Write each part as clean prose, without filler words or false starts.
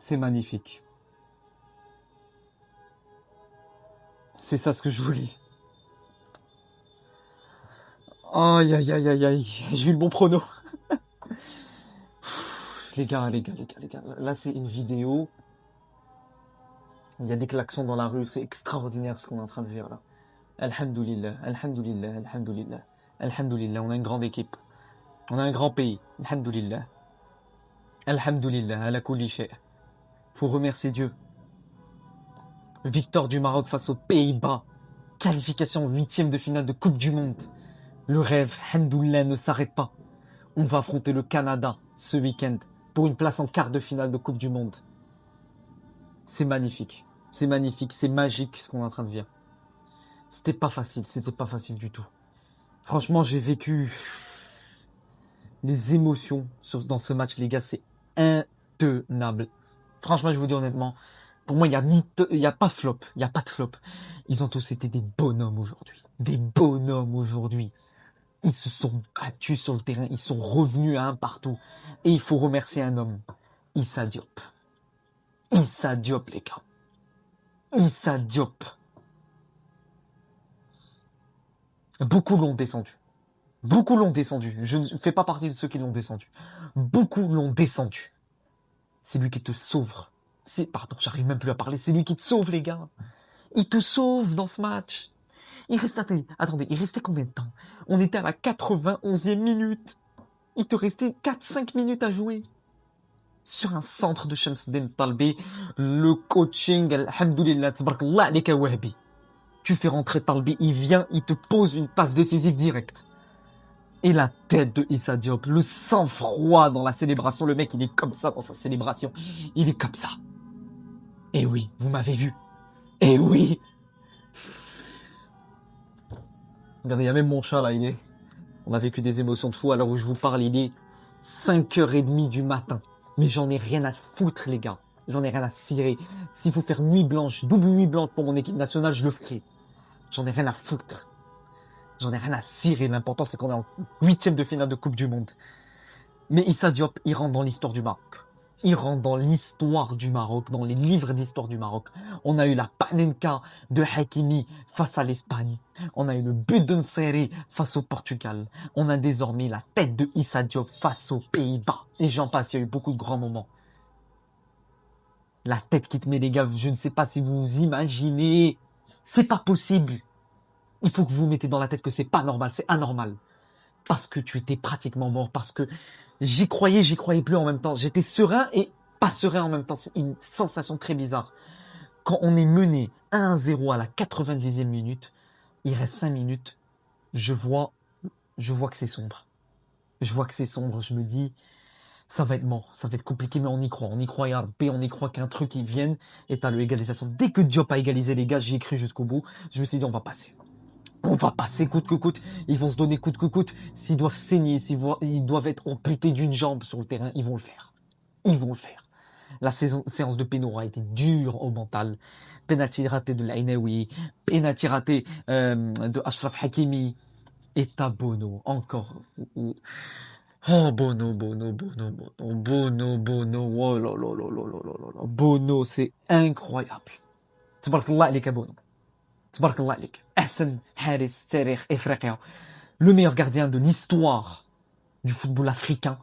C'est magnifique. C'est ça ce que je voulais. Aïe, aïe, aïe, aïe, aïe. J'ai eu le bon prono. Les gars. Là, c'est une vidéo. Il y a des klaxons dans la rue. C'est extraordinaire ce qu'on est en train de faire là. Alhamdoulilah, alhamdoulilah, alhamdoulilah. Alhamdoulilah, on a une grande équipe. On a un grand pays. Alhamdoulilah. Alhamdoulilah, ala kulli shay'. Faut remercier Dieu. Victoire du Maroc face aux Pays-Bas. Qualification 8e de finale de Coupe du Monde. Le rêve, alhamdoulilah, ne s'arrête pas. On va affronter le Canada ce week-end pour une place en quart de finale de Coupe du Monde. C'est magnifique. C'est magnifique, c'est magique ce qu'on est en train de vivre. C'était pas facile du tout. Franchement, j'ai vécu les émotions dans ce match, les gars, c'est intenable. Franchement, je vous dis honnêtement, pour moi, il y a pas de flop, il y a pas de flop. Ils ont tous été des bonhommes aujourd'hui. Des bonhommes aujourd'hui. Ils se sont battus sur le terrain, ils sont revenus à un partout. Et il faut remercier un homme, Issa Diop. Issa Diop, les gars. Issa Diop. Beaucoup l'ont descendu. Beaucoup l'ont descendu. Je ne fais pas partie de ceux qui l'ont descendu. Beaucoup l'ont descendu. C'est lui qui te sauve. Pardon, j'arrive même plus à parler. C'est lui qui te sauve, les gars. Il te sauve dans ce match. Attendez, il restait combien de temps? On était à la 91e minute. Il te restait 4-5 minutes à jouer. Sur un centre de Shamsden Talbi, le coaching, alhamdoulilah, tabarakallah alika Wahbi. Tu fais rentrer Talbi, il vient, il te pose une passe décisive directe. Et la tête de Issa Diop, le sang-froid dans la célébration, le mec il est comme ça dans sa célébration. Il est comme ça. Et oui, vous m'avez vu. Et oui. Regardez, il y a même mon chat là, on a vécu des émotions de fou. À l'heure où je vous parle, il est 5h30 du matin. Mais j'en ai rien à foutre, les gars. J'en ai rien à cirer. S'il faut faire nuit blanche, double nuit blanche pour mon équipe nationale, je le ferai. J'en ai rien à foutre. J'en ai rien à cirer. L'important, c'est qu'on est en 8e de finale de Coupe du Monde. Mais Issa Diop, il rentre dans l'histoire du Maroc. Il rentre dans l'histoire du Maroc, dans les livres d'histoire du Maroc. On a eu la Panenka de Hakimi face à l'Espagne. On a eu le but de Nseri face au Portugal. On a désormais la tête de Issa Diop face aux Pays-Bas. Et j'en passe, il y a eu beaucoup de grands moments. La tête qui te met, les gars, je ne sais pas si vous vous imaginez. C'est pas possible. Il faut que vous vous mettez dans la tête que c'est pas normal, c'est anormal. Parce que tu étais pratiquement mort, parce que j'y croyais plus en même temps. J'étais serein et pas serein en même temps. C'est une sensation très bizarre. Quand on est mené 1-0 à la 90e minute, il reste 5 minutes, je vois que c'est sombre. Je vois que c'est sombre, je me dis, ça va être mort, ça va être compliqué, mais on y croit, on y croit qu'un truc qui vienne, et t'as l'égalisation. Dès que Diop a égalisé, les gars, j'y ai cru jusqu'au bout, je me suis dit, on va passer. On va passer coûte que coûte. Ils vont se donner coûte que coûte. S'ils doivent saigner, ils doivent être amputés d'une jambe sur le terrain, ils vont le faire. Ils vont le faire. La séance de péno a été dure au mental. Penalty raté de l'Ainaoui. Penalty raté de Achraf Hakimi. Et t'as Bono, encore. Oh, Bono. Oh là là là là là là là. Bono, c'est incroyable. Tabarakallah alika Bono. Tabarakallah alik. Hassan Haris Tarikh Ifriqiya. Le meilleur gardien de l'histoire du football africain.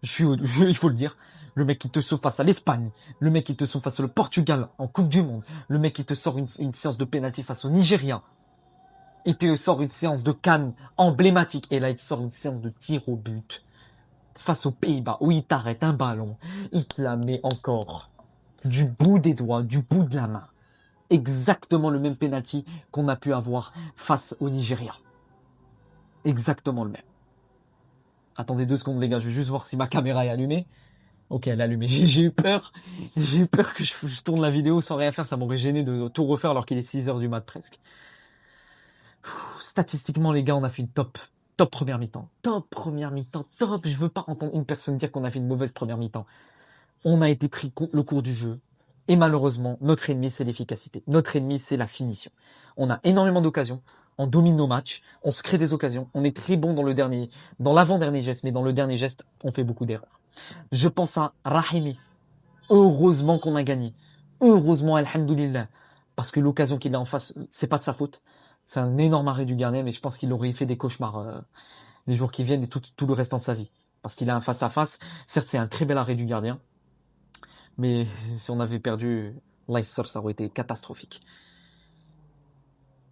Il faut le dire. Le mec qui te sauve face à l'Espagne. Le mec qui te sauve face au Portugal en Coupe du Monde. Le mec qui te sort une séance de pénalty face au Nigeria. Il te sort une séance de CAN emblématique. Et là, il te sort une séance de tir au but. Face aux Pays-Bas, où il t'arrête un ballon. Il te la met encore. Du bout des doigts, du bout de la main. Exactement le même penalty qu'on a pu avoir face au Nigeria. Exactement le même. Attendez 2 secondes, les gars. Je vais juste voir si ma caméra est allumée. Ok, elle est allumée. J'ai eu peur. J'ai eu peur que je tourne la vidéo sans rien faire. Ça m'aurait gêné de tout refaire alors qu'il est 6h du mat presque. Statistiquement, les gars, on a fait une top première mi-temps. Top première mi-temps. Top. Je veux pas entendre une personne dire qu'on a fait une mauvaise première mi-temps. On a été pris le cours du jeu. Et malheureusement, notre ennemi, c'est l'efficacité. Notre ennemi, c'est la finition. On a énormément d'occasions. On domine nos matchs. On se crée des occasions. On est très bon dans l'avant-dernier geste. Mais dans le dernier geste, on fait beaucoup d'erreurs. Je pense à Rahimi. Heureusement qu'on a gagné. Heureusement, alhamdoulilah. Parce que l'occasion qu'il a en face, c'est pas de sa faute. C'est un énorme arrêt du gardien, mais je pense qu'il aurait fait des cauchemars les jours qui viennent et tout le restant de sa vie. Parce qu'il a un face-à-face. Certes, c'est un très bel arrêt du gardien. Mais si on avait perdu, Leicester, ça aurait été catastrophique.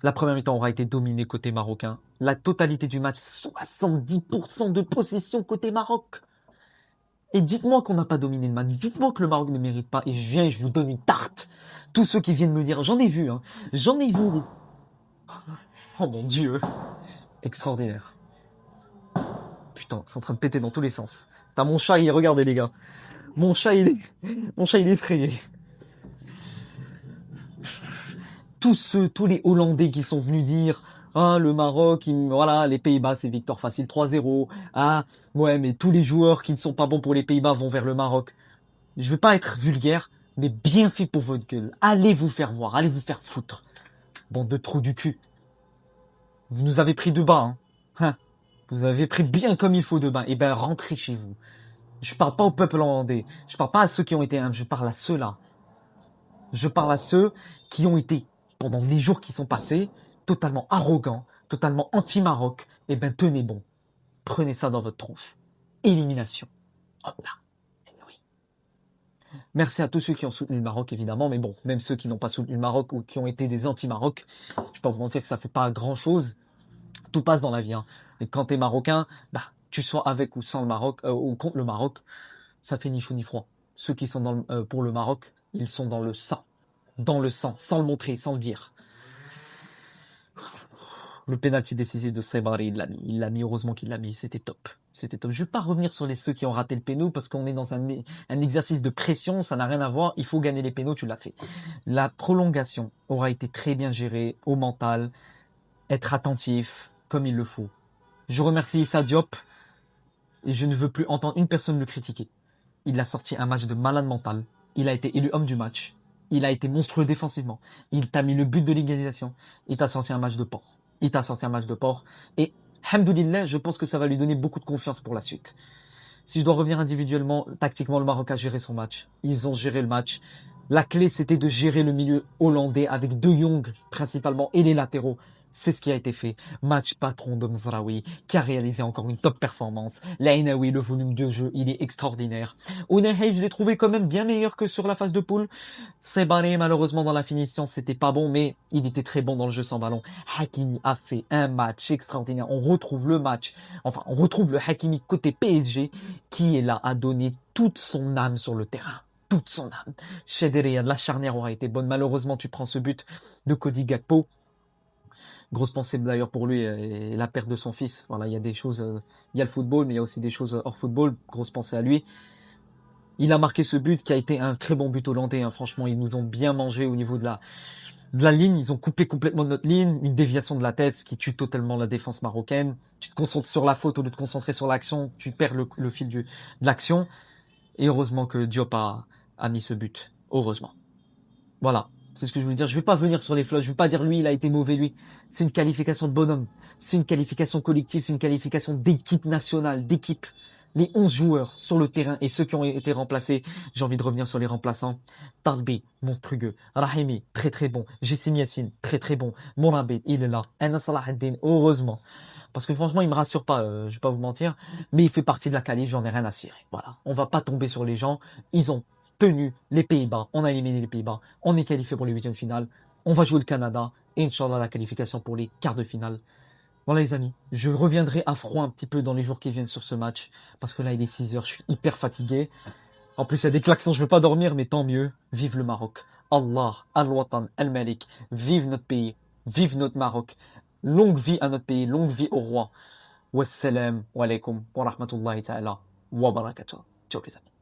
La première mi-temps aura été dominée côté marocain. La totalité du match, 70% de possession côté Maroc. Et dites-moi qu'on n'a pas dominé le match. Dites-moi que le Maroc ne mérite pas. Et je viens et je vous donne une tarte. Tous ceux qui viennent me dire, j'en ai vu, hein. J'en ai vu. Oh mon Dieu. Extraordinaire. Putain, c'est en train de péter dans tous les sens. T'as mon chat, regardez les gars. Mon chat, il est effrayé. Tous les Hollandais qui sont venus dire, ah, le Maroc, voilà, les Pays-Bas, c'est victoire facile 3-0. Ah, ouais, mais tous les joueurs qui ne sont pas bons pour les Pays-Bas vont vers le Maroc. Je veux pas être vulgaire, mais bien fait pour votre gueule. Allez vous faire voir, allez vous faire foutre. Bande de trous du cul. Vous nous avez pris de bas, hein. Vous avez pris bien comme il faut de bas. Eh ben, rentrez chez vous. Je parle pas au peuple hollandais. Je parle pas à ceux qui ont été humbles. Je parle à ceux-là. Je parle à ceux qui ont été, pendant les jours qui sont passés, totalement arrogants, totalement anti-Maroc. Eh ben, tenez bon. Prenez ça dans votre tronche. Élimination. Hop là. Oui. Merci à tous ceux qui ont soutenu le Maroc, évidemment. Mais bon, même ceux qui n'ont pas soutenu le Maroc ou qui ont été des anti-Maroc, je vais pas vous mentir que ça fait pas grand-chose. Tout passe dans la vie, hein. Et quand t'es marocain, bah, tu sois avec ou sans le Maroc, ou contre le Maroc, ça fait ni chaud ni froid. Ceux qui sont pour le Maroc, ils sont dans le sang. Dans le sang, sans le montrer, sans le dire. Le penalty décisif de Saibari, il l'a mis. Il l'a mis, heureusement qu'il l'a mis. C'était top. C'était top. Je vais pas revenir sur ceux qui ont raté le péno parce qu'on est dans un exercice de pression, ça n'a rien à voir. Il faut gagner les pénaux, tu l'as fait. La prolongation aura été très bien gérée au mental, être attentif, comme il le faut. Je remercie Issa Diop et je ne veux plus entendre une personne le critiquer. Il a sorti un match de malade mental. Il a été élu homme du match. Il a été monstrueux défensivement. Il t'a mis le but de l'égalisation. Il t'a sorti un match de porc. Il t'a sorti un match de porc. Et, hamdoulillah, je pense que ça va lui donner beaucoup de confiance pour la suite. Si je dois revenir individuellement, tactiquement, le Maroc a géré son match. Ils ont géré le match. La clé, c'était de gérer le milieu hollandais avec De Jong, principalement, et les latéraux. C'est ce qui a été fait. Match patron de Mzraoui, qui a réalisé encore une top performance. L'Ainaoui, le volume de jeu, il est extraordinaire. Ounahi, je l'ai trouvé quand même bien meilleur que sur la phase de poule. Saibari, malheureusement, dans la finition, c'était pas bon, mais il était très bon dans le jeu sans ballon. Hakimi a fait un match extraordinaire. On retrouve le match, enfin, on retrouve le Hakimi côté PSG, qui est là à donner toute son âme sur le terrain. Toute son âme. Chederian, la charnière aura été bonne. Malheureusement, tu prends ce but de Cody Gakpo. Grosse pensée d'ailleurs pour lui et la perte de son fils. Voilà, il y a des choses, il y a le football, mais il y a aussi des choses hors football. Grosse pensée à lui. Il a marqué ce but qui a été un très bon but hollandais. Hein. Franchement, ils nous ont bien mangé au niveau de la ligne. Ils ont coupé complètement notre ligne. Une déviation de la tête, ce qui tue totalement la défense marocaine. Tu te concentres sur la faute au lieu de te concentrer sur l'action. Tu perds le fil de l'action. Et heureusement que Diop a mis ce but. Heureusement. Voilà. C'est ce que je voulais dire. Je vais pas venir sur les flottes. Je vais pas dire lui, il a été mauvais, lui. C'est une qualification de bonhomme. C'est une qualification collective. C'est une qualification d'équipe nationale, d'équipe. Les 11 joueurs sur le terrain et ceux qui ont été remplacés. J'ai envie de revenir sur les remplaçants. Talbi, monstrueux. Rahimi, très très bon. Jessim Yassine, très très bon. Mourabit, il est là. Anas Salah Ad-Din, heureusement. Parce que franchement, il me rassure pas, je vais pas vous mentir. Mais il fait partie de la qualif, j'en ai rien à cirer. Voilà. On va pas tomber sur les gens. Ils ont tenu les Pays-Bas, on a éliminé les Pays-Bas, on est qualifié pour les huitièmes de finale, on va jouer le Canada, et Inch'Allah la qualification pour les quarts de finale. Voilà les amis, je reviendrai à froid un petit peu dans les jours qui viennent sur ce match, parce que là il est 6h, je suis hyper fatigué. En plus il y a des klaxons, je veux pas dormir, mais tant mieux, vive le Maroc. Allah, Al-Watan, Al-Malik, vive notre pays, vive notre Maroc. Longue vie à notre pays, longue vie au roi. Wassalam, wa alaikum, wa rahmatullahi ta'ala, wa barakatuh. Ciao les amis.